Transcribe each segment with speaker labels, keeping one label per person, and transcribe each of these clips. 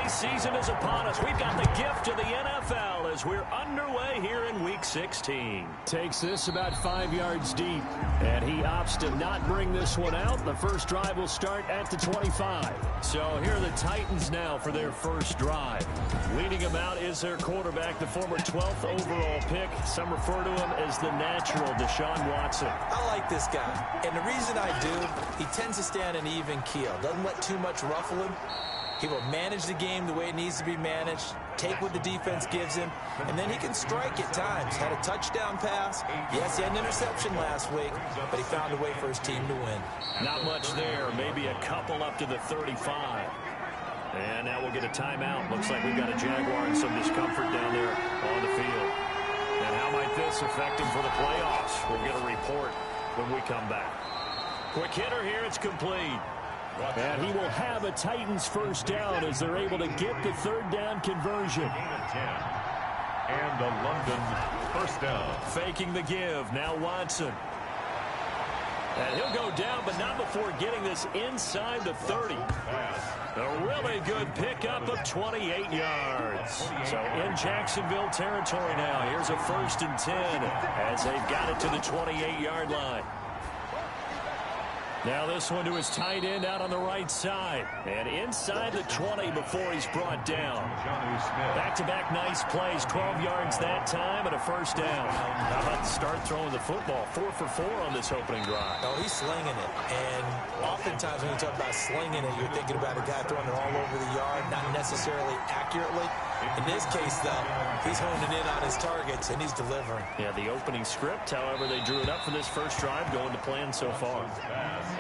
Speaker 1: holiday season is upon us. We've got the gift of the NFL as we're underway here in Week 16.
Speaker 2: Takes this about 5 yards deep, and he opts to not bring this one out. The first drive will start at the 25. So here are the Titans now for their first drive. Leading him out is their quarterback, the former 12th overall pick. Some refer to him as the natural Deshaun Watson.
Speaker 3: I like this guy, and the reason I do, he tends to stay on an even keel. Doesn't let too much ruffle him. He will manage the game the way it needs to be managed, take what the defense gives him, and then he can strike at times. Had a touchdown pass. Yes, he had an interception last week, but he found a way for his team to win.
Speaker 1: Not much there. Maybe a couple up to the 35. And now we'll get a timeout. Looks like we've got a Jaguar and some discomfort down there on the field. And how might this affect him for the playoffs? We'll get a report when we come back. Quick hitter here. It's complete.
Speaker 2: And he will have a Titans first down as they're able to get the third down conversion.
Speaker 4: And a London first down.
Speaker 1: Faking the give. Now Watson. And he'll go down, but not before getting this inside the 30. A really good pickup of 28 yards. So in Jacksonville territory now. Here's a 1st and 10 as they've got it to the 28-yard line. Now this one to his tight end out on the right side. And inside the 20 before he's brought down. Back-to-back nice plays. 12 yards that time and a first down. How about the start throwing the football? 4 for 4 on this opening drive.
Speaker 3: Oh, he's slinging it. And oftentimes when you talk about slinging it, you're thinking about a guy throwing it all over the yard, not necessarily accurately. In this case, though, he's honing in on his targets, and he's delivering.
Speaker 1: Yeah, the opening script, however, they drew it up for this first drive, going to plan so far.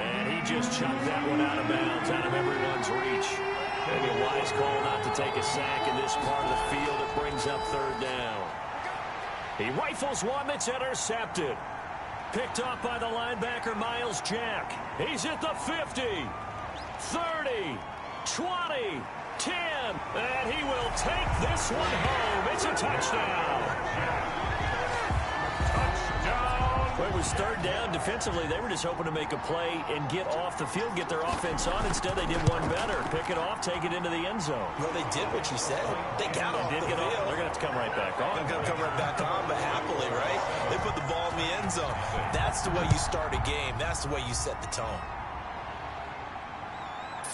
Speaker 1: And he just chucked that one out of bounds, out of everyone's reach. Maybe a wise call not to take a sack in this part of the field. It brings up third down. He rifles one that's intercepted. Picked off by the linebacker, Miles Jack. He's at the 50, 30, 20, 10, and he will take this one home. It's a touchdown. Well, it was third down. Defensively, they were just hoping to make a play and get off the field, get their offense on. Instead, they did one better. Pick it off, take it into the end zone.
Speaker 3: Well, they did what you said. They got off the field.
Speaker 1: They're going to have to come right back on.
Speaker 3: They're going to come right back on, but happily, right? They put the ball in the end zone. That's the way you start a game. That's the way you set the tone.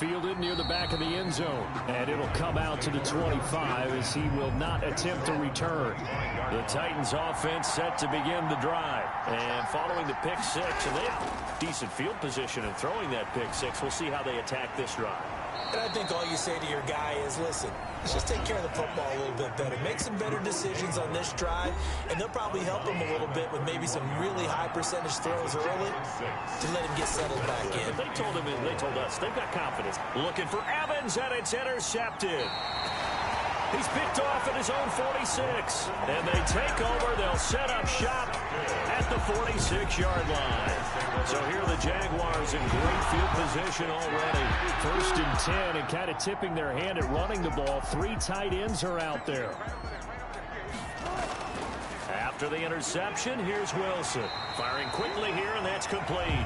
Speaker 2: Fielded near the back of the end zone. And it'll come out to the 25 as he will not attempt to return. The Titans offense set to begin the drive. And following the pick six, and they have decent field position in throwing that pick six. We'll see how they attack this drive.
Speaker 3: And I think all you say to your guy is, listen, let's just take care of the football a little bit better. Make some better decisions on this drive, and they'll probably help him a little bit with maybe some really high percentage throws early to let him get settled back in.
Speaker 1: They told him, and they told us, they've got confidence. Looking for Evans, and it's intercepted. He's picked off at his own 46. And they take over. They'll set up shop at the 46-yard line. So here are the Jaguars in great field position already. 1st and 10 and kind of tipping their hand at running the ball. 3 tight ends are out there. After the interception, here's Wilson. Firing quickly here, and that's complete.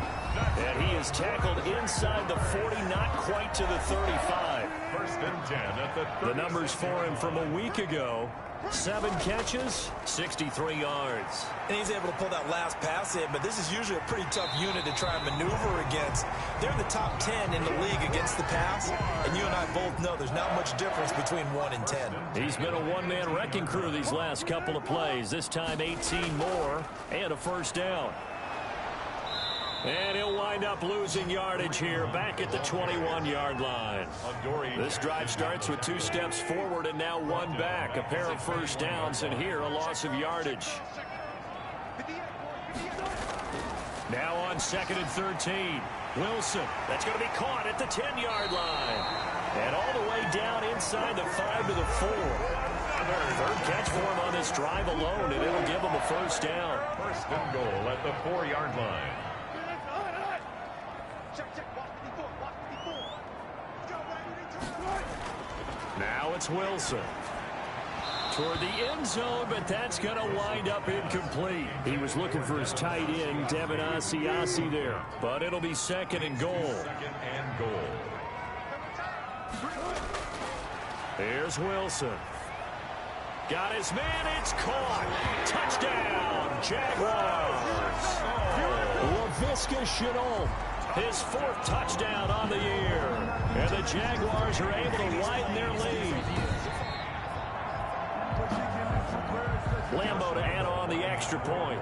Speaker 1: And he is tackled inside the 40, not quite to the 35.
Speaker 4: 1st and 10 at the 30.
Speaker 1: The numbers for him from a week ago. 7 catches, 63 yards.
Speaker 3: And he's able to pull that last pass in, but this is usually a pretty tough unit to try and maneuver against. They're in the top 10 in the league against the pass, and you and I both know there's not much difference between 1 and 10.
Speaker 1: He's been a one-man wrecking crew these last couple of plays. This time 18 more and a first down. And he'll wind up losing yardage here back at the 21-yard line. This drive starts with 2 steps forward and now 1 back. A pair of first downs, and here a loss of yardage. Now on 2nd and 13. Wilson. That's going to be caught at the 10-yard line. And all the way down inside the 5 to the 4. Third catch for him on this drive alone, and it'll give him a first down.
Speaker 4: 1st and goal at the 4-yard line.
Speaker 1: Now it's Wilson. Toward the end zone, but that's going to wind up incomplete. He was looking for his tight end, Devin Asiasi there. But it'll be 2nd and goal.
Speaker 4: 2nd and goal.
Speaker 2: Here's Wilson. Got his man. It's caught. Touchdown, Jaguars. LaVisca Chenault, his 4th touchdown on the year. And the Jaguars are able to widen their lead. Lambo to add on the extra point.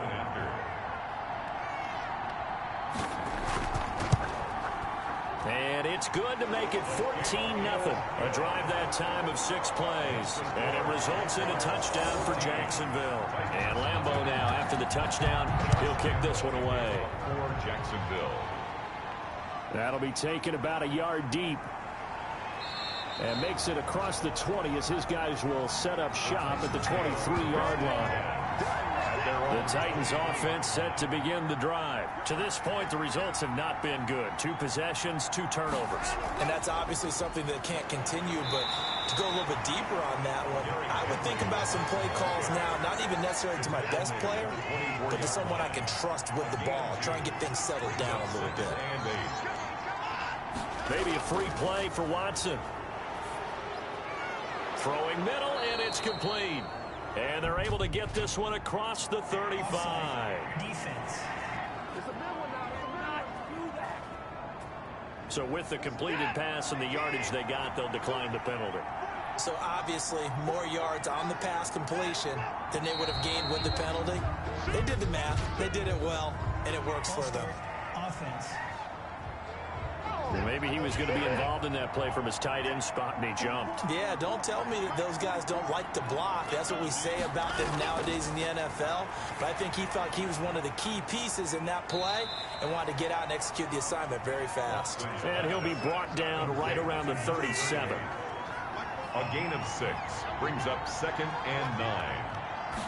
Speaker 2: And it's good to make it 14-0. A drive that time of 6 plays. And it results in a touchdown for Jacksonville. And Lambo now, after the touchdown, he'll kick this one away.
Speaker 4: For Jacksonville.
Speaker 2: That'll be taken about a yard deep. And makes it across the 20 as his guys will set up shop at the 23-yard line. The Titans offense set to begin the drive. To this point, the results have not been good. 2 possessions, 2 turnovers.
Speaker 3: And that's obviously something that can't continue, but to go a little bit deeper on that one, I would think about some play calls now, not even necessarily to my best player, but to someone I can trust with the ball. Try and get things settled down a little bit.
Speaker 2: Maybe a free play for Watson. Throwing middle, and it's complete. And they're able to get this one across the 35.
Speaker 5: Defense.
Speaker 2: So with the completed pass and the yardage they got, they'll decline the penalty.
Speaker 3: So obviously, more yards on the pass completion than they would have gained with the penalty. They did the math. They did it well, and it works for them.
Speaker 5: Offense.
Speaker 2: Well, maybe he was going to be involved in that play from his tight end spot, and he jumped.
Speaker 3: Yeah, don't tell me that those guys don't like to block. That's what we say about them nowadays in the NFL. But I think he thought he was one of the key pieces in that play and wanted to get out and execute the assignment very fast.
Speaker 2: And he'll be brought down right around the 37.
Speaker 4: A gain of 6 brings up 2nd and 9.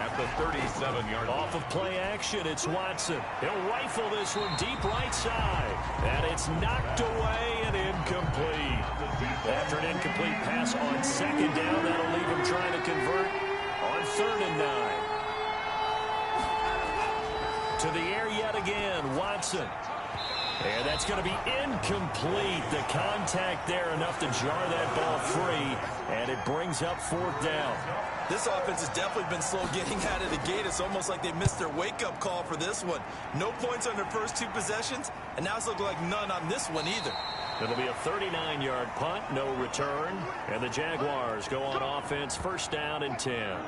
Speaker 4: At the 37-yard line.
Speaker 2: Off of play action, it's Watson. He'll rifle this one deep right side. And it's knocked away and incomplete. After an incomplete pass on 2nd down, that'll leave him trying to convert on 3rd and 9. To the air yet again, Watson. And that's going to be incomplete. The contact there enough to jar that ball free. And it brings up 4th down.
Speaker 3: This offense has definitely been slow getting out of the gate. It's almost like they missed their wake-up call for this one. No points on their first 2 possessions, and now it's looking like none on this one either.
Speaker 2: It'll be a 39-yard punt, no return. And the Jaguars go on offense, 1st down and 10.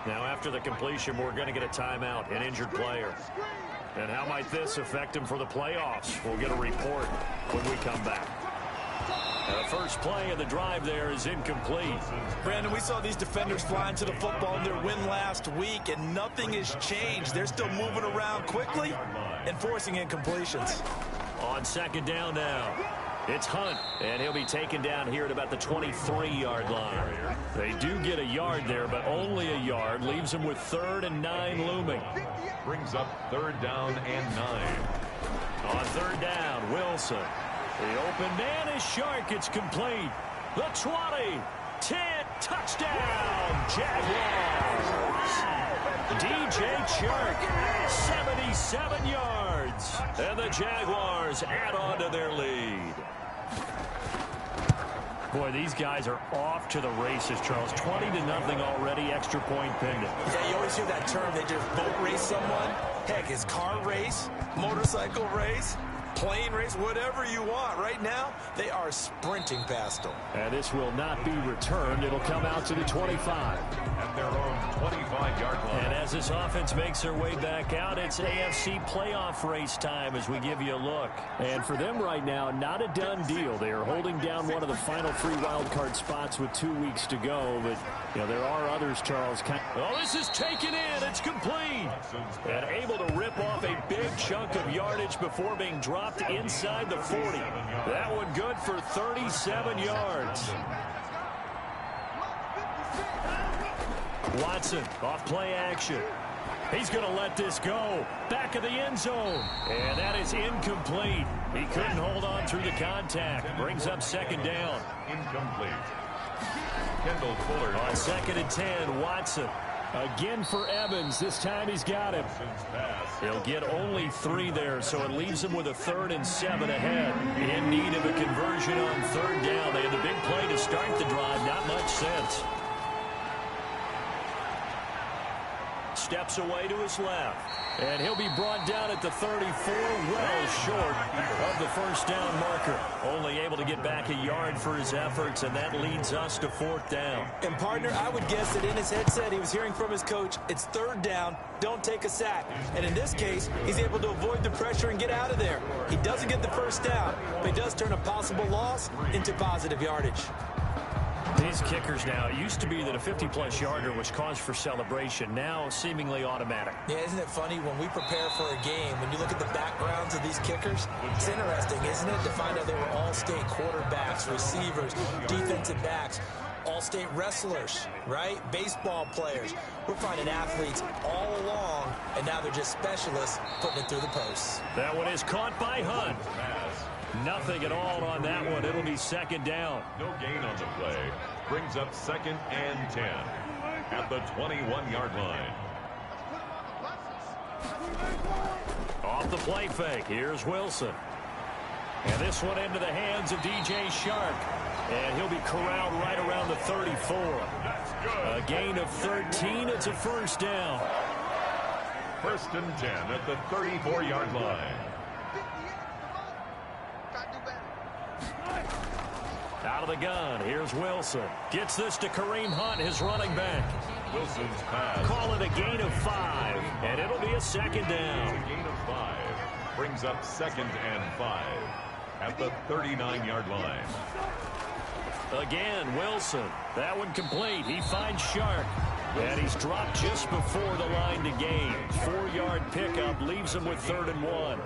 Speaker 2: Now after the completion, we're going to get a timeout, an injured player. And how might this affect him for the playoffs? We'll get a report when we come back. And the first play of the drive there is incomplete.
Speaker 3: Brandon, we saw these defenders flying to the football in their win last week, and nothing has changed. They're still moving around quickly and forcing incompletions.
Speaker 2: On 2nd down now, it's Hunt, and he'll be taken down here at about the 23-yard line. They do get a yard there, but only a yard. Leaves them with 3rd and 9 looming.
Speaker 4: Brings up 3rd down and 9.
Speaker 2: On 3rd down, Wilson. The open man is Shark. It's complete. The 20, 10, touchdown, Jaguars. DJ Chark, 77 yards. And the Jaguars add on to their lead. Boy, these guys are off to the races, Charles. 20-0 already, extra point pending.
Speaker 3: Yeah, you always hear that term. They just boat race someone. Heck, it's car race, motorcycle race, plane race, whatever you want. Right now, they are sprinting past them.
Speaker 2: And this will not be returned. It'll come out to the 25.
Speaker 4: At their own 25-yard line.
Speaker 2: And as this offense makes their way back out, it's AFC playoff race time as we give you a look. And for them right now, not a done deal. They are holding down one of the final 3 wildcard spots with 2 weeks to go. But, you know, there are others, Charles. Oh, this is taken in. It's complete. And able to rip off a big chunk of yardage before being dropped inside the 40. That one good for 37 yards. Watson off play action. He's going to let this go. Back of the end zone. And that is incomplete. He couldn't hold on through the contact. Brings up 2nd down.
Speaker 4: Incomplete. Kendall Fuller.
Speaker 2: On 2nd and 10, Watson. Again for Evans. This time he's got him.
Speaker 1: He'll get only 3 there, so it leaves him with a 3rd and 7 ahead. In need of a conversion on 3rd down. They had the big play to start the drive. Not much sense. Steps away to his left. And he'll be brought down at the 34, well short of the first down marker. Only able to get back a yard for his efforts, and that leads us to 4th down.
Speaker 3: And, partner, I would guess that in his headset he was hearing from his coach, it's 3rd down, don't take a sack. And in this case, he's able to avoid the pressure and get out of there. He doesn't get the first down, but he does turn a possible loss into positive yardage.
Speaker 1: These kickers now, it used to be that a 50-plus yarder was cause for celebration. Now, seemingly automatic.
Speaker 3: Yeah, isn't it funny when we prepare for a game, when you look at the backgrounds of these kickers, it's interesting, isn't it, to find out they were all-state quarterbacks, receivers, defensive backs, all-state wrestlers, right? Baseball players. We're finding athletes all along, and now they're just specialists putting it through the posts.
Speaker 1: That one is caught by Hunt. Nothing at all on that one. It'll be 2nd down.
Speaker 4: No gain on the play. Brings up 2nd and 10 at the 21-yard line.
Speaker 1: Off the play fake. Here's Wilson. And this one into the hands of DJ Shark. And he'll be corralled right around the 34. A gain of 13. It's a 1st down.
Speaker 4: 1st and 10 at the 34-yard line.
Speaker 1: Out of the gun, here's Wilson. Gets this to Kareem Hunt, his running back.
Speaker 4: Wilson's pass.
Speaker 1: Call it a gain of 5, and it'll be a 2nd down.
Speaker 4: A gain of 5. Brings up 2nd and 5 at the 39-yard line.
Speaker 1: Again, Wilson. That one complete. He finds Shark. And he's dropped just before the line to gain. 4-yard pickup leaves him with 3rd and 1.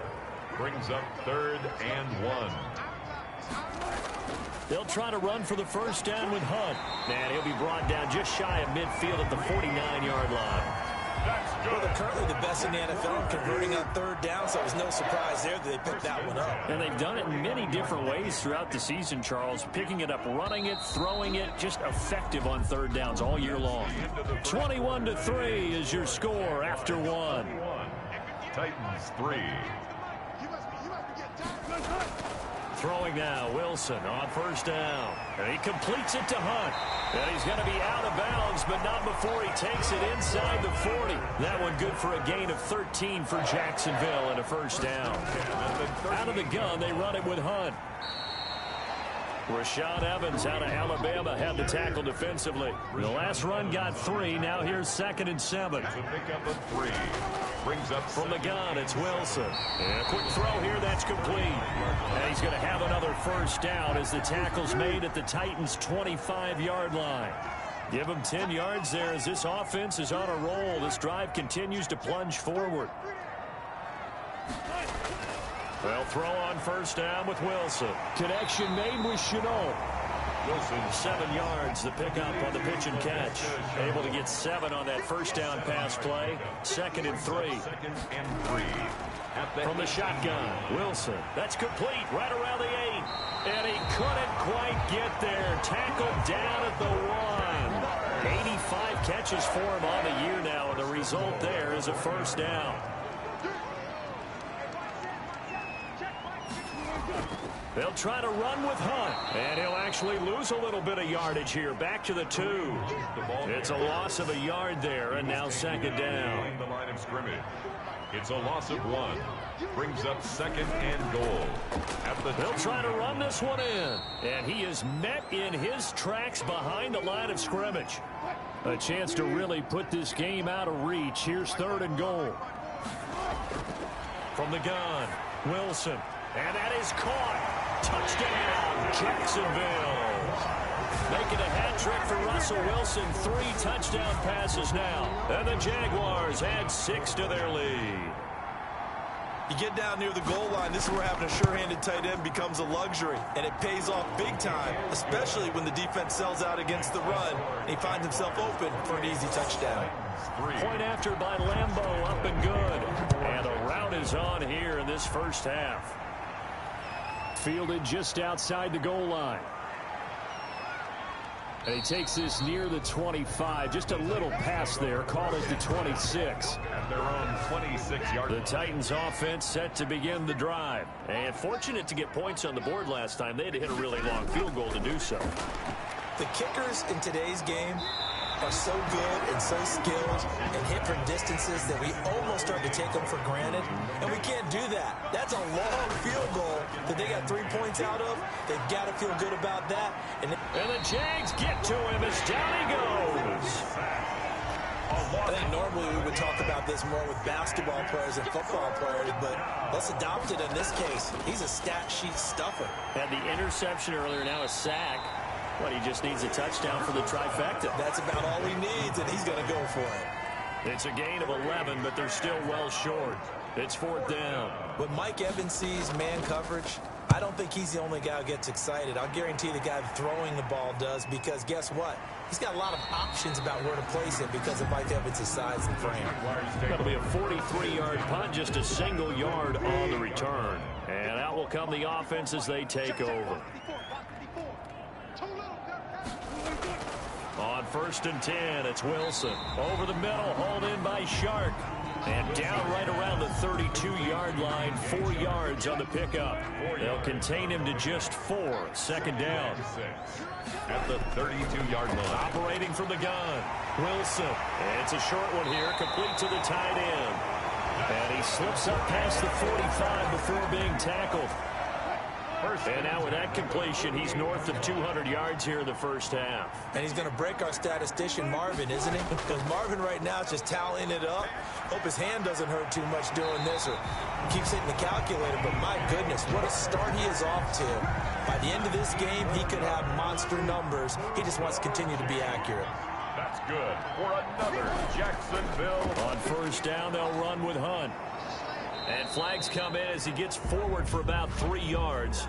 Speaker 4: Brings up 3rd and 1.
Speaker 1: They'll try to run for the first down with Hunt. And he'll be brought down just shy of midfield at the 49-yard line.
Speaker 3: Well, they're currently the best in the NFL in converting on 3rd down, so it was no surprise there that they picked that one up.
Speaker 1: And they've done it in many different ways throughout the season, Charles. Picking it up, running it, throwing it, just effective on 3rd downs all year long. 21-3 is your score after 1.
Speaker 4: Titans 3.
Speaker 1: Throwing now, Wilson on 1st down. And he completes it to Hunt. And he's going to be out of bounds, but not before he takes it inside the 40. That one good for a gain of 13 for Jacksonville and a 1st down. Out of the gun, they run it with Hunt. Rashad Evans out of Alabama had the tackle defensively. The last run got 3. Now here's 2nd and 7.
Speaker 4: It's a pickup of 3. Brings up
Speaker 1: from the gun, it's Wilson. And a quick throw here, that's complete. And he's going to have another 1st down as the tackle's made at the Titans' 25-yard line. Give him 10 yards there as this offense is on a roll. This drive continues to plunge forward. They'll throw on 1st down with Wilson. Connection made with Chenault.
Speaker 4: Wilson
Speaker 1: 7 yards, the pickup on the pitch and catch. Able to get 7 on that 1st down pass play. 2nd and 3.
Speaker 4: 2nd and 3.
Speaker 1: From the shotgun, Wilson. That's complete right around the 8. And he couldn't quite get there. Tackled down at the 1. 85 catches for him on the year now, and the result there is a 1st down. They'll try to run with Hunt, and he'll actually lose a little bit of yardage here. Back to the 2. It's a loss of a yard there, and now 2nd down.
Speaker 4: The line of scrimmage. It's a loss of 1. Brings up 2nd and goal.
Speaker 1: They'll try to run this one in, and he is met in his tracks behind the line of scrimmage. A chance to really put this game out of reach. Here's 3rd and goal. From the gun, Wilson, and that is caught. Touchdown, Jacksonville. Making a hat trick for Russell Wilson. 3 touchdown passes now. And the Jaguars add 6 to their lead.
Speaker 3: You get down near the goal line, this is where having a sure-handed tight end becomes a luxury. And it pays off big time, especially when the defense sells out against the run. And he finds himself open for an easy touchdown.
Speaker 1: Point after by Lambeau, up and good. And the route is on here in this first half. Fielded just outside the goal line.
Speaker 2: And he takes this near the 25. Just a little pass there. Call it the 26.
Speaker 4: At their own 26-yard.
Speaker 2: The Titans offense set to begin the drive.
Speaker 1: And fortunate to get points on the board last time. They had to hit a really long field goal to do so.
Speaker 3: The kickers in today's game are so good and so skilled and hit from distances that we almost start to take them for granted. And we can't do that. That's a long field goal that they got 3 points out of. They've got to feel good about that.
Speaker 1: And the Jags get to him as down he goes.
Speaker 3: I think normally we would talk about this more with basketball players and football players, but let's adopt it in this case. He's a stat sheet stuffer.
Speaker 1: Had the interception earlier, now a sack. What, he just needs a touchdown for the trifecta.
Speaker 3: That's about all he needs, and he's going to go for it.
Speaker 1: It's a gain of 11, but they're still well short. It's 4th down.
Speaker 3: When Mike Evans sees man coverage, I don't think he's the only guy who gets excited. I'll guarantee the guy throwing the ball does, because guess what? He's got a lot of options about where to place it because of Mike Evans' size and frame.
Speaker 1: That'll be a 43-yard punt, just a single yard on the return. And out will come the offense as they take over. On 1st and 10, it's Wilson. Over the middle, hauled in by Shark. And down right around the 32-yard line, 4 yards on the pickup. They'll contain him to just 4. 2nd down.
Speaker 4: At the 32-yard line.
Speaker 1: Operating from the gun, Wilson. And it's a short one here, complete to the tight end. And he slips up past the 45 before being tackled. And now with that completion, he's north of 200 yards here in the first half.
Speaker 3: And he's going to break our statistician Marvin, isn't he? Because Marvin right now is just tallying it up. Hope his hand doesn't hurt too much doing this or keeps hitting the calculator. But my goodness, what a start he is off to. By the end of this game, he could have monster numbers. He just wants to continue to be accurate.
Speaker 4: That's good for another Jacksonville.
Speaker 1: On 1st down, they'll run with Hunt. And flags come in as he gets forward for about 3 yards.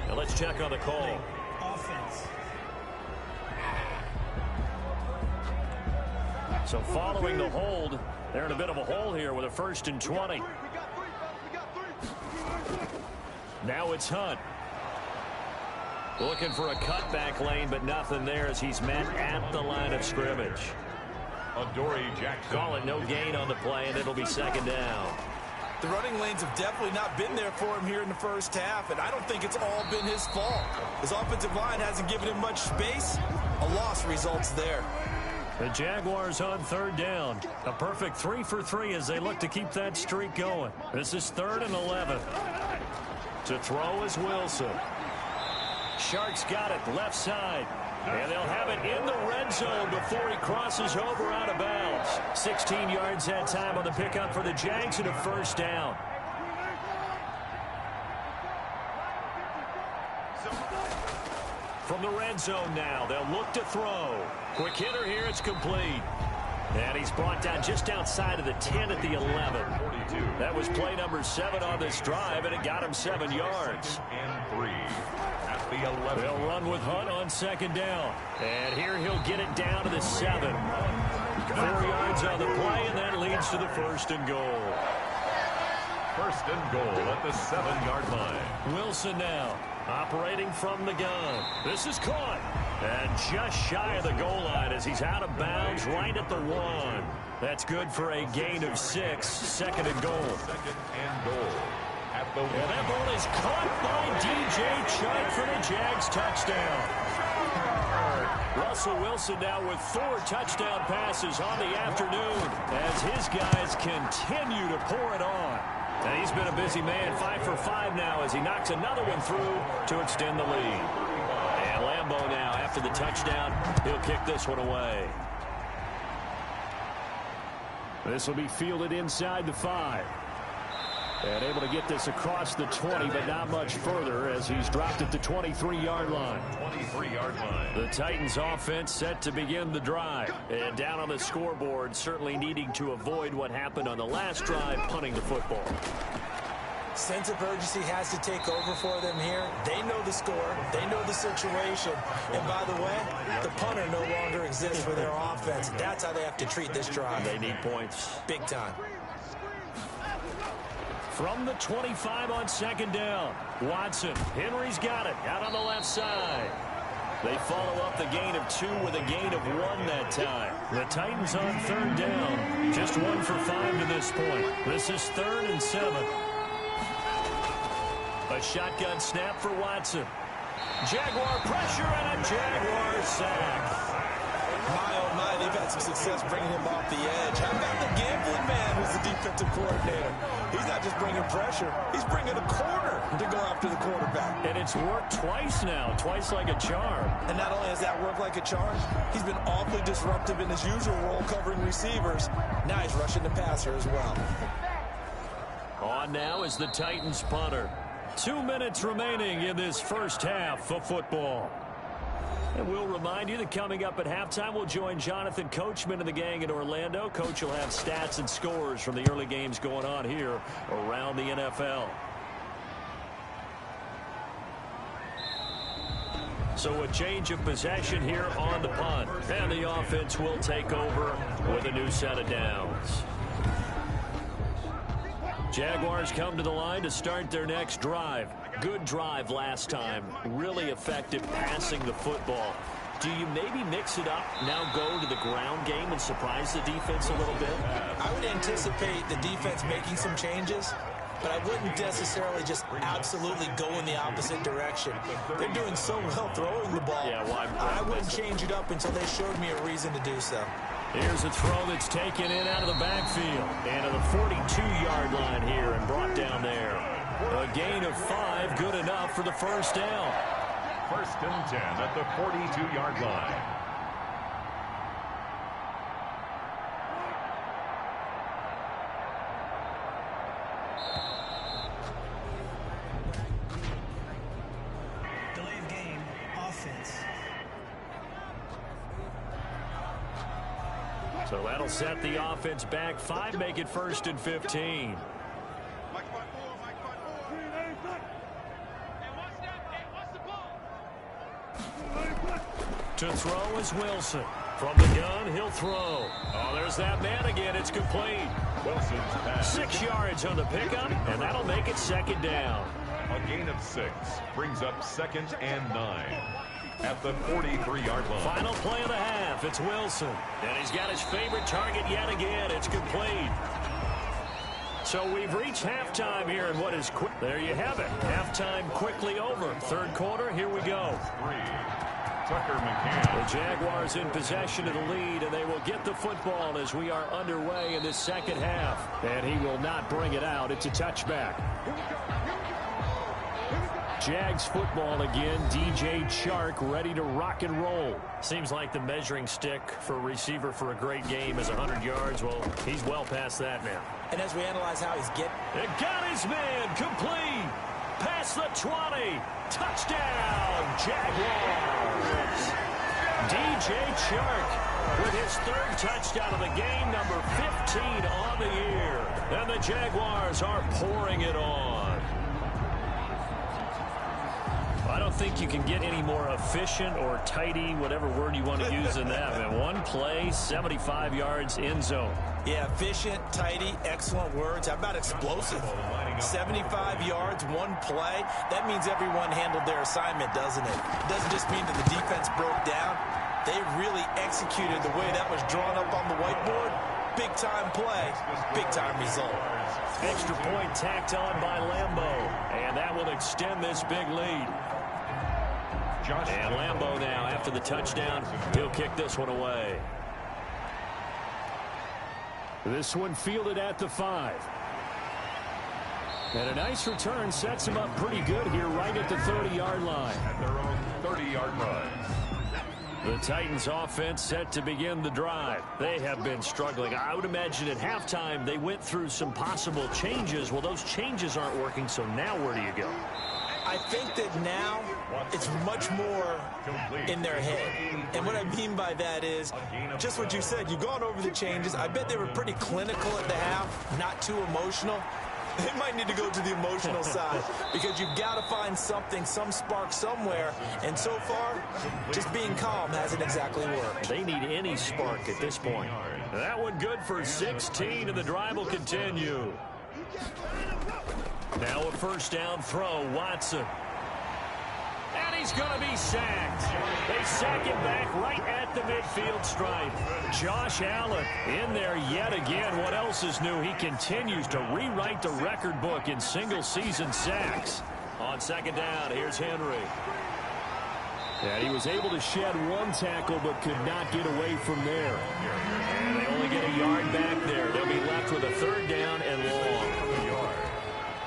Speaker 1: Now let's check on the call.
Speaker 3: Offense.
Speaker 1: So following the hold, they're in a bit of a hole here with a 1st and 20. Now it's Hunt. Looking for a cutback lane, but nothing there as he's met at the line of scrimmage.
Speaker 4: Adoree Jackson.
Speaker 1: Call it no gain on the play, and it'll be 2nd down.
Speaker 3: The running lanes have definitely not been there for him here in the first half, and I don't think it's all been his fault. His offensive line hasn't given him much space. A loss results there.
Speaker 1: The Jaguars on 3rd down. A perfect 3 for 3 as they look to keep that streak going. This is 3rd and 11. To throw is Wilson. Shark's got it left side. And they'll have it in the red zone before he crosses over out of bounds. 16 yards that time on the pickup for the Jags and a 1st down. From the red zone now, they'll look to throw. Quick hitter here, it's complete. And he's brought down just outside of the 10 at the 11. That was play number 7 on this drive, and it got him 7 yards.
Speaker 4: And 3. The 11.
Speaker 1: They'll run with Hunt on 2nd down. And here he'll get it down to the 7. 4 yards on the play, and that leads to the 1st and goal.
Speaker 4: 1st and goal at the 7-yard line.
Speaker 1: Wilson now operating from the gun. This is caught. And just shy of the goal line as he's out of bounds right at the 1. That's good for a gain of 6. 2nd and goal.
Speaker 4: 2nd and goal.
Speaker 1: And that ball is caught by DJ Chark for the Jags touchdown. Russell Wilson now with 4 touchdown passes on the afternoon as his guys continue to pour it on. And he's been a busy man, 5 for 5 now as he knocks another one through to extend the lead. And Lambeau now after the touchdown, he'll kick this one away. This will be fielded inside the 5. And able to get this across the 20, but not much further as he's dropped at the 23-yard line.
Speaker 4: 23-yard line.
Speaker 1: The Titans offense set to begin the drive. And down on the scoreboard, certainly needing to avoid what happened on the last drive, punting the football.
Speaker 3: Sense of urgency has to take over for them here. They know the score. They know the situation. And by the way, the punter no longer exists for their offense. That's how they have to treat this drive.
Speaker 1: They need points.
Speaker 3: Big time.
Speaker 1: From the 25 on 2nd down. Watson. Henry's got it. Out on the left side.
Speaker 2: They follow up the gain of 2 with a gain of 1 that time. The Titans on 3rd down. Just 1 for 5 to this point. This is 3rd and 7. A shotgun snap for Watson. Jaguar pressure and a Jaguar sack.
Speaker 3: My, oh my, they've had some success bringing him off the edge. How about the gambling man who's the defensive coordinator? He's not just bringing pressure, he's bringing a corner to go after the quarterback.
Speaker 2: And it's worked twice now, twice like a charm.
Speaker 3: And not only has that worked like a charm, he's been awfully disruptive in his usual role covering receivers. Now he's rushing the passer as well.
Speaker 2: On now is the Titans punter. 2 minutes remaining in this first half of football. And we'll remind you that coming up at halftime, we'll join Jonathan Coachman and the gang in Orlando. Coach will have stats and scores from the early games going on here around the NFL. So a change of possession here on the punt. And the offense will take over with a new set of downs. Jaguars come to the line to start their next drive. Good drive last time. Really effective passing the football. Do you maybe mix it up, now go to the ground game and surprise the defense a little bit?
Speaker 3: I would anticipate the defense making some changes, but I wouldn't necessarily just absolutely go in the opposite direction. They're doing so well throwing the ball.
Speaker 2: Yeah, well,
Speaker 3: I wouldn't change it up until they showed me a reason to do so.
Speaker 2: Here's a throw that's taken in out of the backfield. And to the 42-yard line here and brought down there. A gain of 5, good enough for the first down.
Speaker 4: 1st and 10 at the 42-yard line.
Speaker 5: Delay of game, offense.
Speaker 2: So that'll set the offense back 5, make it 1st and 15. To throw is Wilson. From the gun, he'll throw. Oh, there's that man again. It's complete.
Speaker 4: Wilson's pass.
Speaker 2: 6 yards on the pickup, and that'll make it 2nd down.
Speaker 4: A gain of 6 brings up 2nd and 9 at the 43-yard line.
Speaker 2: Final play of the half. It's Wilson. And he's got his favorite target yet again. It's complete. So we've reached halftime here in what is quick. There you have it. Halftime quickly over. 3rd quarter, here we go.
Speaker 4: Tucker McCann.
Speaker 2: The Jaguars in possession of the lead, and they will get the football as we are underway in this 2nd half. And he will not bring it out. It's a touchback. Jags football again. DJ Chark ready to rock and roll. Seems like the measuring stick for a receiver for a great game is 100 yards. Well, he's well past that now.
Speaker 3: And as we analyze how he's getting...
Speaker 2: It got his man complete. Past the 20. Touchdown, Jaguars. DJ Chark with his 3rd touchdown of the game, number 15 on the year. And the Jaguars are pouring it on. I don't think you can get any more efficient or tidy, whatever word you want to use in that. Man, 1 play, 75 yards, end zone.
Speaker 3: Yeah, efficient, tidy, excellent words. How about explosive? 75 yards, 1 play. That means everyone handled their assignment, doesn't it? It doesn't just mean that the defense broke down. They really executed the way that was drawn up on the whiteboard. Big-time play, big-time result.
Speaker 2: Extra point tacked on by Lambo. And that will extend this big lead. And Lambo now, after the touchdown, he'll kick this one away. This one fielded at the 5. And a nice return sets him up pretty good here right at the 30-yard line.
Speaker 4: At their own 30-yard line.
Speaker 2: The Titans offense set to begin the drive. They have been struggling. I would imagine at halftime they went through some possible changes. Well, those changes aren't working, so now where do you go?
Speaker 3: I think that now it's much more in their head. And what I mean by that is just what you said. You've gone over the changes. I bet they were pretty clinical at the half, not too emotional. They might need to go to the emotional side because you've got to find something, some spark somewhere. And so far, just being calm hasn't exactly worked.
Speaker 2: They need any spark at this point. That one good for 16, and the drive will continue. Now a 1st down throw, Watson. And he's going to be sacked. They sack him back right at the midfield stripe. Josh Allen in there yet again. What else is new? He continues to rewrite the record book in single-season sacks. On second down, here's Henry. And he was able to shed one tackle but could not get away from there. And they only get a yard back there. They'll be left with a third down and long.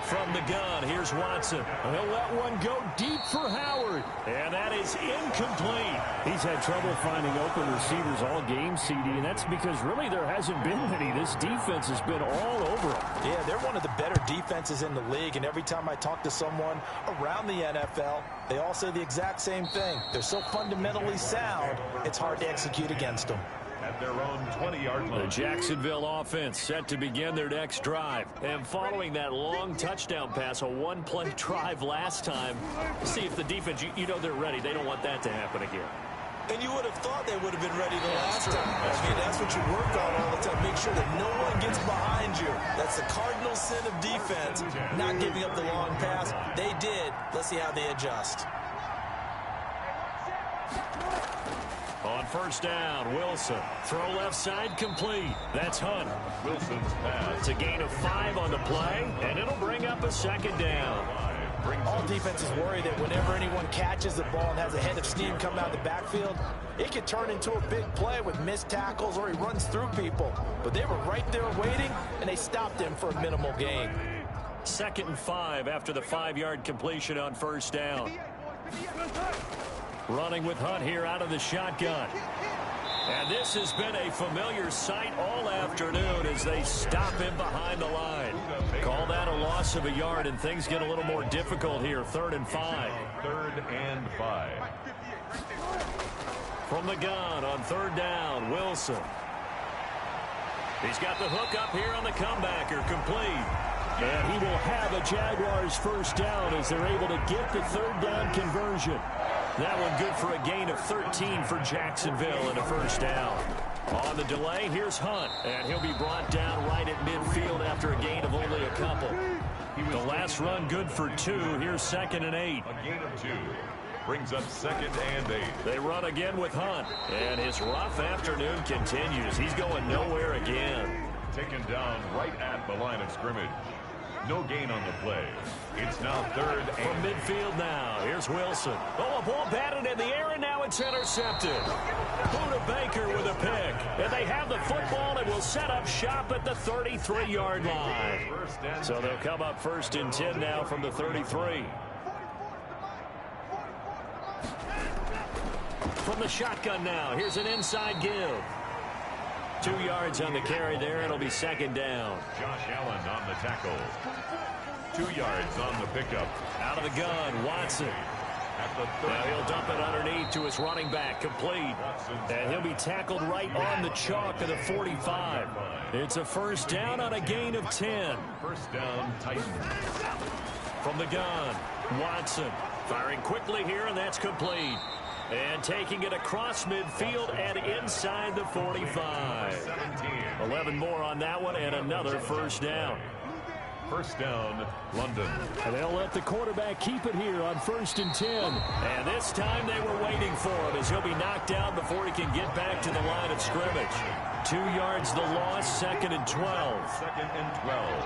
Speaker 2: From the gun, here's Watson. He'll let one go deep for Howard. And that is incomplete.
Speaker 6: He's had trouble finding open receivers all game, CD, and that's because really there hasn't been many. This defense has been all over him.
Speaker 3: Yeah, they're one of the better defenses in the league, and every time I talk to someone around the NFL, they all say the exact same thing. They're so fundamentally sound, it's hard to execute against them.
Speaker 4: At their own 20-yard line.
Speaker 2: The Jacksonville offense set to begin their next drive. And following that long touchdown pass, a one-play drive last time, see if the defense, you know they're ready. They don't want that to happen again.
Speaker 3: And you would have thought they would have been ready the last time. I mean, that's what you work on all the time. Make sure that no one gets behind you. That's the cardinal sin of defense, not giving up the long pass. They did. Let's see how they adjust.
Speaker 2: On first down, Wilson. Throw left side complete. That's Hunt.
Speaker 4: Wilson's pass.
Speaker 2: It's a gain of 5 on the play, and it'll bring up a second down.
Speaker 3: All defenses worry that whenever anyone catches the ball and has a head of steam coming out of the backfield, it can turn into a big play with missed tackles or he runs through people. But they were right there waiting, and they stopped him for a minimal gain.
Speaker 2: 2nd and 5 after the 5-yard completion on first down. Running with Hunt here out of the shotgun. And this has been a familiar sight all afternoon as they stop him behind the line. Call that a loss of a yard, and things get a little more difficult here. 3rd and 5.
Speaker 4: 3rd and 5.
Speaker 2: From the gun on 3rd down, Wilson. He's got the hook up here on the comebacker, complete. And he will have a Jaguars first down as they're able to get the 3rd down conversion. That one good for a gain of 13 for Jacksonville and a first down. On the delay, here's Hunt, and he'll be brought down right at midfield after a gain of only a couple. The last run good for 2. Here's 2nd and 8.
Speaker 4: A gain of 2. Brings up 2nd and 8.
Speaker 2: They run again with Hunt, and his rough afternoon continues. He's going nowhere again.
Speaker 4: Taken down right at the line of scrimmage. No gain on the play. It's now 3rd and...
Speaker 2: From midfield now, here's Wilson. Oh, a ball batted in the air, and now it's intercepted. Buda Baker with a pick. And they have the football and will set up shop at the 33-yard line. So they'll come up 1st and 10 now from the 33. From the shotgun now, here's an inside give. 2 yards on the carry there. It'll be 2nd down.
Speaker 4: Josh Allen on the tackle. 2 yards on the pickup.
Speaker 2: Out of the gun, Watson.
Speaker 4: At the 30.
Speaker 2: Now he'll dump it underneath to his running back, complete. And he'll be tackled right on the chalk of the 45. It's a first down on a gain of 10.
Speaker 4: First down, Titans.
Speaker 2: From the gun, Watson. Firing quickly here, and that's complete. And taking it across midfield and inside the 45.
Speaker 4: 17.
Speaker 2: 11 more on that one, and another first down.
Speaker 4: First down, London.
Speaker 6: And they'll let the quarterback keep it here on 1st and 10.
Speaker 2: And this time they were waiting for him as he'll be knocked down before he can get back to the line of scrimmage. 2 yards the loss, 2nd and 12.
Speaker 4: 2nd and 12.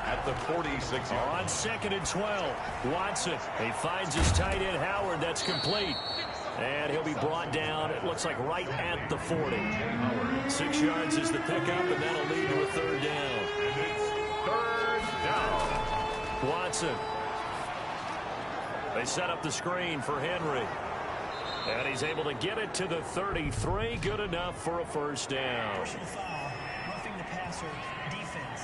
Speaker 4: At the 46-yard.
Speaker 2: On 2nd and 12, Watson. He finds his tight end, Howard. That's complete. And he'll be brought down, it looks like right at the 40. 6 yards is the pickup, and that'll lead to a 3rd down.
Speaker 4: And it's 3rd down.
Speaker 2: Watson. They set up the screen for Henry. And he's able to get it to the 33. Good enough for a first down.
Speaker 5: Personal foul, roughing the passer, defense.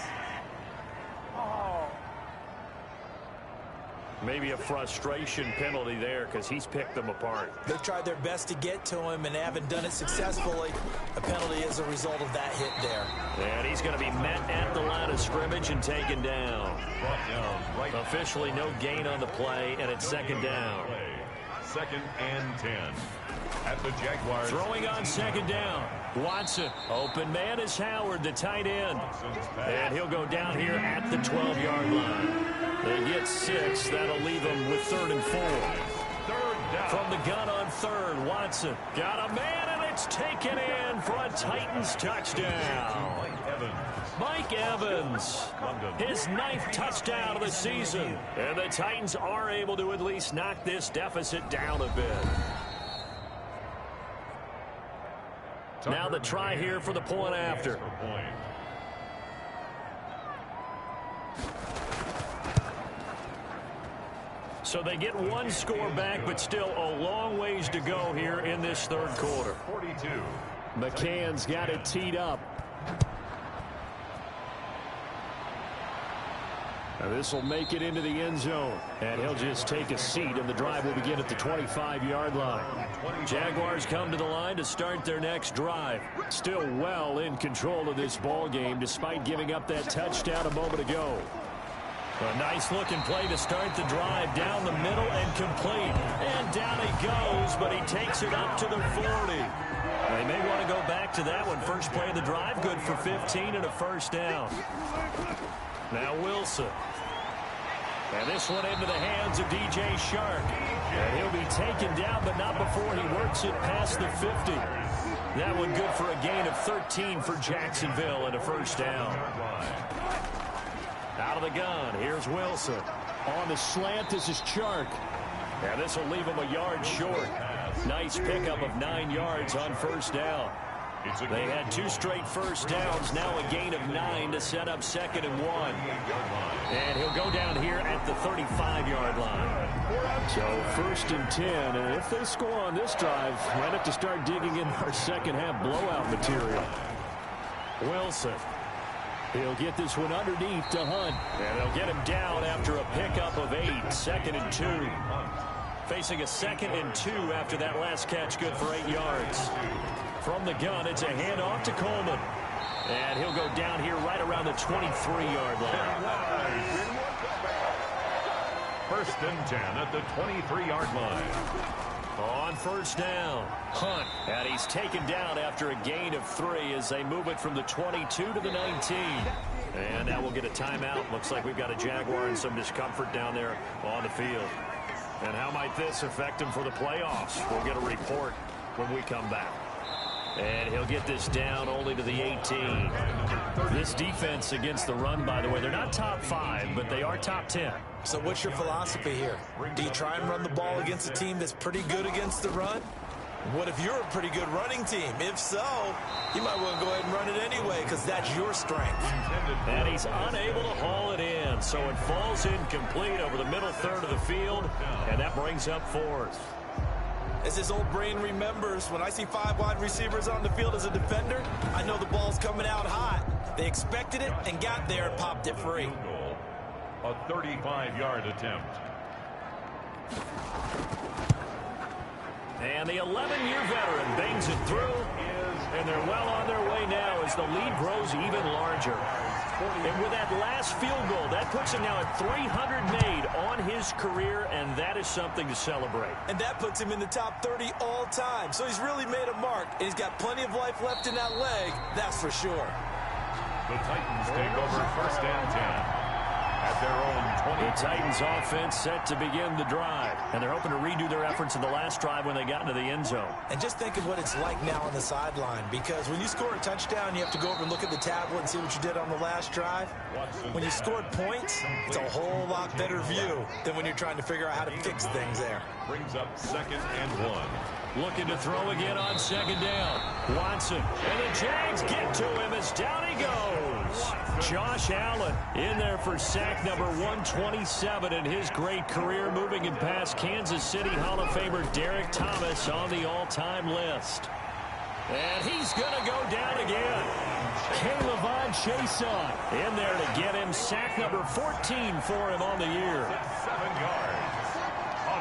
Speaker 2: Maybe a frustration penalty there because he's picked them apart.
Speaker 3: They've tried their best to get to him and haven't done it successfully. A penalty is a result of that hit there.
Speaker 2: And he's going to be met at the line of scrimmage and taken down.
Speaker 4: Brought down right.
Speaker 2: Officially no gain on the play, and it's 2nd down.
Speaker 4: 2nd and 10. At the Jaguars.
Speaker 2: Throwing on 2nd down. Watson. Open man is Howard, the tight end. And he'll go down here at the 12-yard line. They get 6. That'll leave them with 3rd and 4.
Speaker 4: 3rd
Speaker 2: From the gun on third, Watson got a man, and it's taken in for a Titans touchdown. Mike Evans, his 9th touchdown of the season. And the Titans are able to at least knock this deficit down a bit. Now the try here for the point after. So they get one score back, but still a long ways to go here in this third quarter.
Speaker 4: 42.
Speaker 2: McCann's got it teed up. And this will make it into the end zone. And he'll just take a seat, and the drive will begin at the 25-yard line. Jaguars come to the line to start their next drive. Still well in control of this ball game, despite giving up that touchdown a moment ago. A nice-looking play to start the drive down the middle and complete. And down he goes, but he takes it up to the 40. They may want to go back to that one. First play of the drive, good for 15 and a first down. Now Wilson. And this one into the hands of DJ Shark. And he'll be taken down, but not before he works it past the 50. That one good for a gain of 13 for Jacksonville and a first down. Out of the gun, here's Wilson. On the slant, this is Shark. And this will leave him a yard short. Nice pickup of 9 yards on first down. They had 2 straight first downs, now a gain of 9 to set up 2nd and 1. And he'll go down here at the 35-yard line. So 1st and 10, and if they score on this drive, might have to start digging in our second-half blowout material. Wilson. He'll get this one underneath to Hunt. And they'll get him down after a pickup of 8, 2nd and 2. Facing a 2nd and 2 after that last catch, good for 8 yards. From the gun, it's a handoff to Coleman. And he'll go down here right around the 23-yard line.
Speaker 4: 1st and 10 at the 23-yard line.
Speaker 2: On first down, Hunt. And he's taken down after a gain of 3 as they move it from the 22 to the 19. And now we'll get a timeout. Looks like we've got a Jaguar and some discomfort down there on the field. And how might this affect him for the playoffs? We'll get a report when we come back. And he'll get this down only to the 18. This defense against the run, by the way, they're not top 5, but they are top 10.
Speaker 3: So what's your philosophy here? Do you try and run the ball against a team that's pretty good against the run? What if you're a pretty good running team? If so, you might want to go ahead and run it anyway because that's your strength.
Speaker 2: And he's unable to haul it in, so it falls incomplete over the middle third of the field, and that brings up 4th.
Speaker 3: As his old brain remembers, when I see 5 wide receivers on the field as a defender, I know the ball's coming out hot. They expected it and got there and popped it free.
Speaker 4: A 35-yard attempt.
Speaker 2: And the 11-year veteran bangs it through, and they're well on their way now as the lead grows even larger. And with that last field goal, that puts him now at 300 made on his career, and that is something to celebrate.
Speaker 3: And that puts him in the top 30 all time. So he's really made a mark, and he's got plenty of life left in that leg, that's for sure.
Speaker 4: The Titans take over 1st and 10. At their own 20.
Speaker 2: The Titans offense set to begin the drive, and they're hoping to redo their efforts in the last drive when they got into the end zone.
Speaker 3: And just think of what it's like now on the sideline, because when you score a touchdown, you have to go over and look at the tablet and see what you did on the last drive. When you scored points, it's a whole lot better view than when you're trying to figure out how to fix things there.
Speaker 4: Brings up 2nd and 1.
Speaker 2: Looking to throw again on 2nd down. Watson, and the Jags get to him as down he goes. Josh Allen in there for sack number 127 in his great career, moving him past Kansas City Hall of Famer Derek Thomas on the all-time list. And he's going to go down again. K'Lavon Chaisson in there to get him sack number 14 for him on the year.
Speaker 4: 7 yards.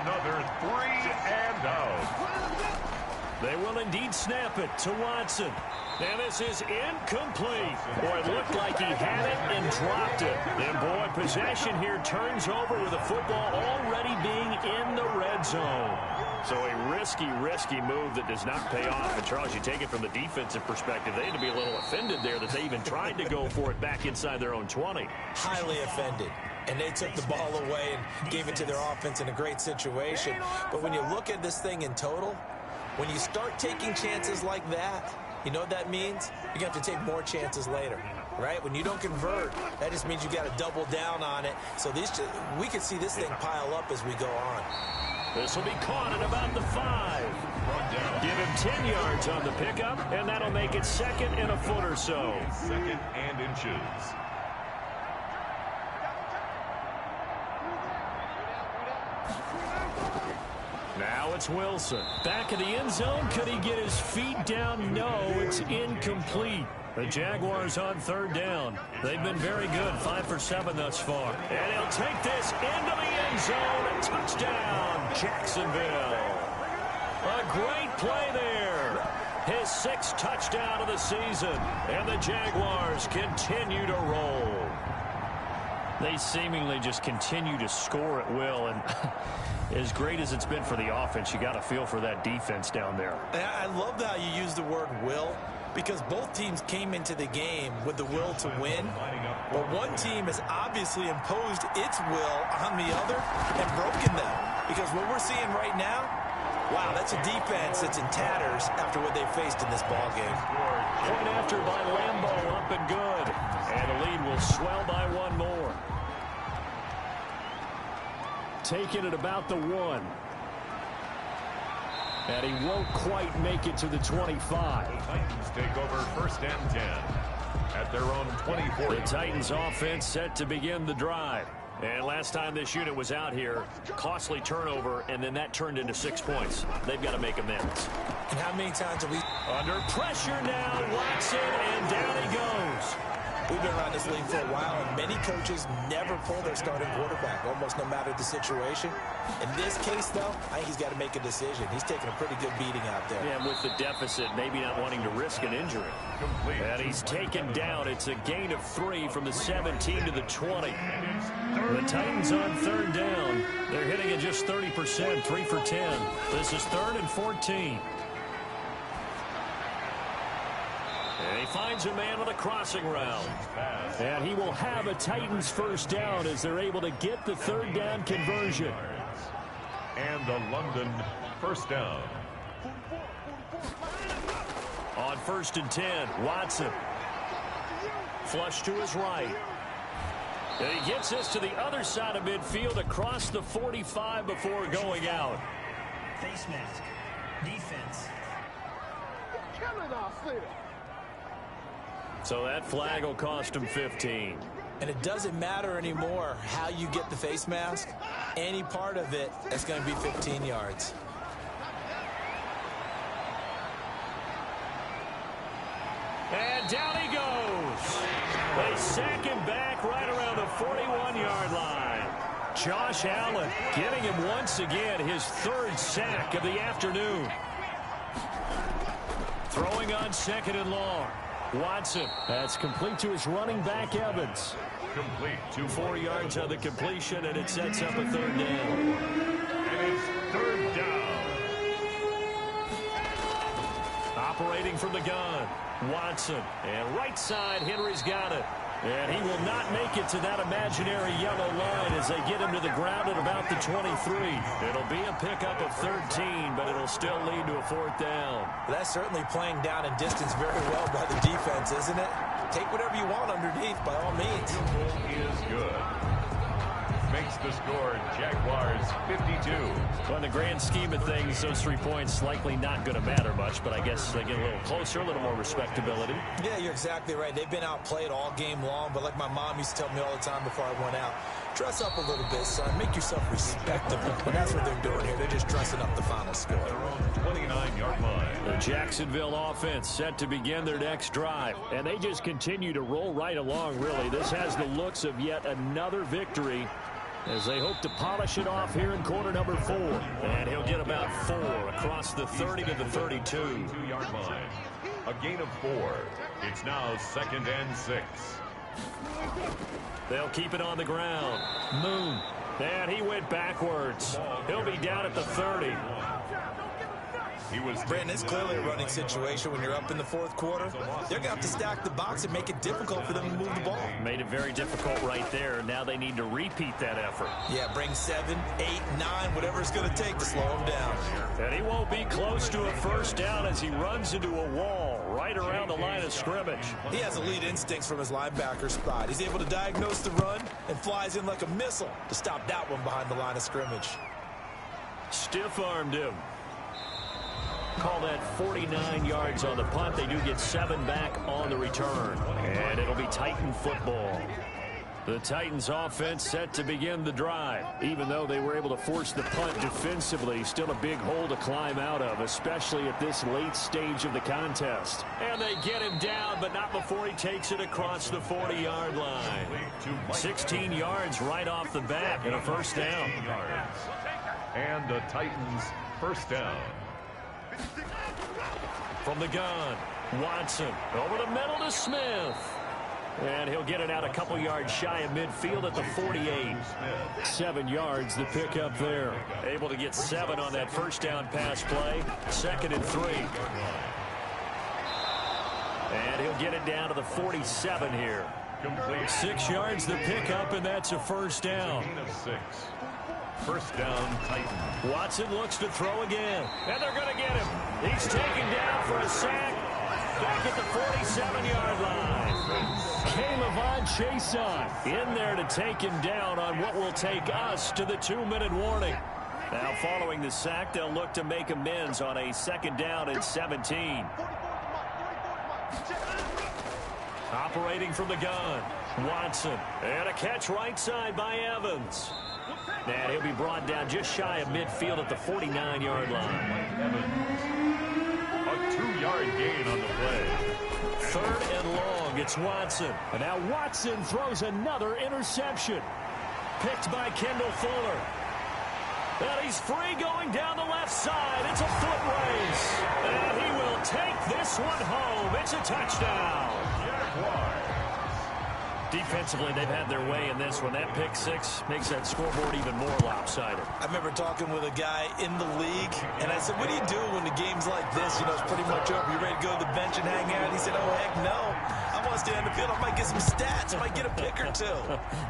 Speaker 4: Another 3 and out.
Speaker 2: They will indeed snap it to Watson. And this is incomplete. Boy, it looked like he had it and dropped it. And boy, possession here turns over with the football already being in the red zone. So a risky move that does not pay off. And Charles, you take it from the defensive perspective, they had to be a little offended there that they even tried to go for it back inside their own 20.
Speaker 3: Highly offended. and they took the ball away and gave it to their offense in a great situation. But when you look at this thing in total, when you start taking chances like that, you know what that means? You're going to have to take more chances later, right? When you don't convert, that just means you got to double down on it. So we can see this thing pile up as we go on.
Speaker 2: This will be caught at about the 5. Give him 10 yards on the pickup, and that'll make it 2nd and a foot or so.
Speaker 4: 2nd and inches.
Speaker 2: Now it's Wilson. Back in the end zone. Could he get his feet down? No, it's incomplete. The Jaguars on 3rd down. They've been very good, 5 for 7 thus far. And he'll take this into the end zone. Touchdown, Jacksonville. A great play there. His 6th touchdown of the season. And the Jaguars continue to roll. They seemingly just continue to score at will. And as great as it's been for the offense, you got to feel for that defense down there.
Speaker 3: I love how you use the word will, because both teams came into the game with the will to win, but one team has obviously imposed its will on the other and broken them. Because what we're seeing right now, wow, that's a defense that's in tatters after what they faced in this ball game.
Speaker 2: Point after by Lambo, up and good. And the lead will swell by 1 more. Taking it about the 1. And he won't quite make it to the 25.
Speaker 4: The Titans take over 1st and 10 at their own 24.
Speaker 2: The Titans offense set to begin the drive. And last time this unit was out here, costly turnover, and then that turned into 6 points. They've got to make amends.
Speaker 3: And how many times have we...
Speaker 2: Under pressure now, Watson, and down he goes.
Speaker 3: We've been around this league for a while, and many coaches never pull their starting quarterback, almost no matter the situation. In this case, though, I think he's got to make a decision. He's taking a pretty good beating out there.
Speaker 2: Yeah, with the deficit, maybe not wanting to risk an injury.
Speaker 4: Complete.
Speaker 2: And he's taken down. It's a gain of 3 from the 17 to the 20. The Titans on 3rd down. They're hitting at just 30%, 3 for 10. This is 3rd and 14. And he finds a man on a crossing route. And he will have a Titans 1st down as they're able to get the 3rd down conversion.
Speaker 4: And the London 1st down.
Speaker 2: On 1st and 10, Watson. Flush to his right. And he gets us to the other side of midfield across the 45 before going out.
Speaker 5: Face mask. Defense.
Speaker 2: So that flag will cost him 15.
Speaker 3: And it doesn't matter anymore how you get the face mask. Any part of it, that's going to be 15 yards.
Speaker 2: And down he goes. They sack him back right around the 41-yard line. Josh Allen getting him once again his 3rd sack of the afternoon. Throwing on 2nd and long. Watson. That's complete to his running back, Evans.
Speaker 4: Complete to
Speaker 2: 4 yards on the completion, and it sets up a 3rd down.
Speaker 4: And it's 3rd down.
Speaker 2: Operating from the gun. Watson. And right side, Henry's got it. And he will not make it to that imaginary yellow line as they get him to the ground at about the 23. It'll be a pickup of 13, but it'll still lead to a 4th down.
Speaker 3: That's certainly playing down and distance very well by the defense, isn't it? Take whatever you want underneath, by all means.
Speaker 4: Is good. Makes the score Jaguars 52.
Speaker 2: Well, in the grand scheme of things, those 3 points likely not going to matter much, but I guess they get a little closer, a little more respectability.
Speaker 3: Yeah, you're exactly right. They've been outplayed all game long, but like my mom used to tell me all the time before I went out, dress up a little bit, son. Make yourself respectable. And that's what they're doing here. They're just dressing up the final score.
Speaker 4: Their own 29-yard line.
Speaker 2: The Jacksonville offense set to begin their next drive, and they just continue to roll right along, really. This has the looks of yet another victory as they hope to polish it off here in quarter number 4. And he'll get about 4 across the 30 to the 32.
Speaker 4: 2-yard line. A gain of 4. It's now 2nd and 6.
Speaker 2: They'll keep it on the ground. Moon. And he went backwards. He'll be down at the 30.
Speaker 3: Brandon, it's clearly a running situation when you're up in the fourth quarter. They're going to have to stack the box and make it difficult for them to move the ball.
Speaker 2: Made it very difficult right there. Now they need to repeat that effort.
Speaker 3: Yeah, bring 7, 8, 9, whatever it's going to take to slow him down.
Speaker 2: And he won't be close to a first down as he runs into a wall right around the line of scrimmage.
Speaker 3: He has elite instincts from his linebacker spot. He's able to diagnose the run and flies in like a missile to stop that one behind the line of scrimmage.
Speaker 2: Stiff-armed him. Call that 49 yards on the punt. They do get 7 back on the return. And it'll be Titan football. The Titans offense set to begin the drive. Even though they were able to force the punt defensively, still a big hole to climb out of, especially at this late stage of the contest. And they get him down, but not before he takes it across the 40-yard line. 16 yards right off the bat and a first down.
Speaker 4: And the Titans first down.
Speaker 2: From the gun, Watson over the middle to Smith. And he'll get it out a couple yards shy of midfield at the 48. 7 yards the pickup there. Able to get 7 on that first down pass play. 2nd and 3. And he'll get it down to the 47 here. 6 yards the pickup, and that's a first down.
Speaker 4: First down, Titans.
Speaker 2: Watson looks to throw again. And they're going to get him. He's taken down for a sack. Back at the 47-yard line. K'Lavon Chason in there to take him down on what will take us to the 2-minute warning. Now following the sack, they'll look to make amends on a 2nd down and 17. Operating from the gun, Watson. And a catch right side by Evans. And he'll be brought down just shy of midfield at the 49-yard line.
Speaker 4: A 2-yard gain on the play.
Speaker 2: 3rd and long, it's Watson. And now Watson throws another interception. Picked by Kendall Fuller. And he's free going down the left side. It's a foot race. And he will take this one home. It's a touchdown. Defensively, they've had their way in this one. That pick 6 makes that scoreboard even more lopsided.
Speaker 3: I remember talking with a guy in the league, and I said, what do you do when the game's like this? You know, it's pretty much over. You ready to go to the bench and hang out? He said, oh, heck no. I want to stay on the field. I might get some stats. I might get a pick or 2.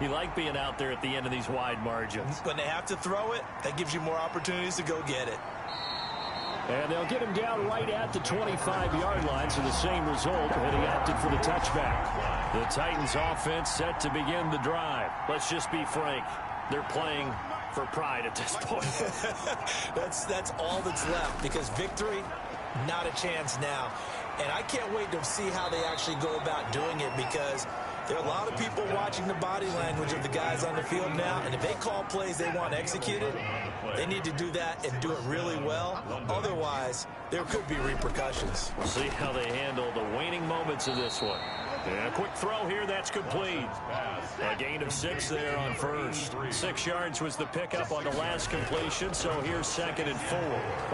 Speaker 2: You like being out there at the end of these wide margins.
Speaker 3: When they have to throw it, that gives you more opportunities to go get it.
Speaker 2: And they'll get him down right at the 25-yard line, so the same result, and he opted for the touchback. The Titans offense set to begin the drive. Let's just be frank. They're playing for pride at this point.
Speaker 3: That's all that's left, because victory, not a chance now. And I can't wait to see how they actually go about doing it, because there are a lot of people watching the body language of the guys on the field now, and if they call plays they want executed, they need to do that and do it really well. Otherwise, there could be repercussions.
Speaker 2: We'll see how they handle the waning moments of this one. And a quick throw here, that's complete. A gain of 6 there on first. 6 yards was the pickup on the last completion, so here's 2nd and 4.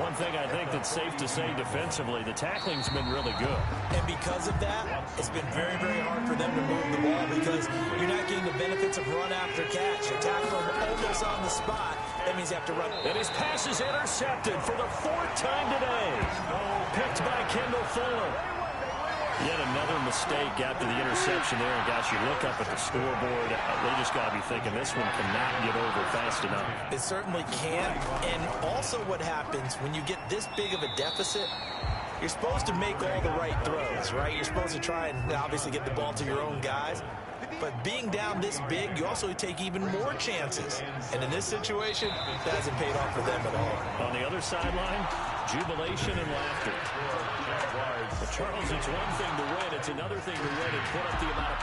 Speaker 2: One thing I think that's safe to say defensively, the tackling's been really good.
Speaker 3: And because of that, it's been very, very hard for them to move the ball, because you're not getting the benefits of run after catch. You tackle them almost on the spot. That means you have to run.
Speaker 2: And his pass is intercepted for the 4th time today. Picked by Kendall Fuller. Yet another mistake after the interception there. And guys, you look up at the scoreboard, they just got to be thinking this one cannot get over fast enough.
Speaker 3: It certainly can't. And also what happens when you get this big of a deficit, you're supposed to make all the right throws, right? You're supposed to try and obviously get the ball to your own guys. But being down this big, you also take even more chances. And in this situation, that hasn't paid off for them at all.
Speaker 2: On the other sideline, jubilation and laughter. But Charles, it's one thing to win. It's another thing to win and put up the amount of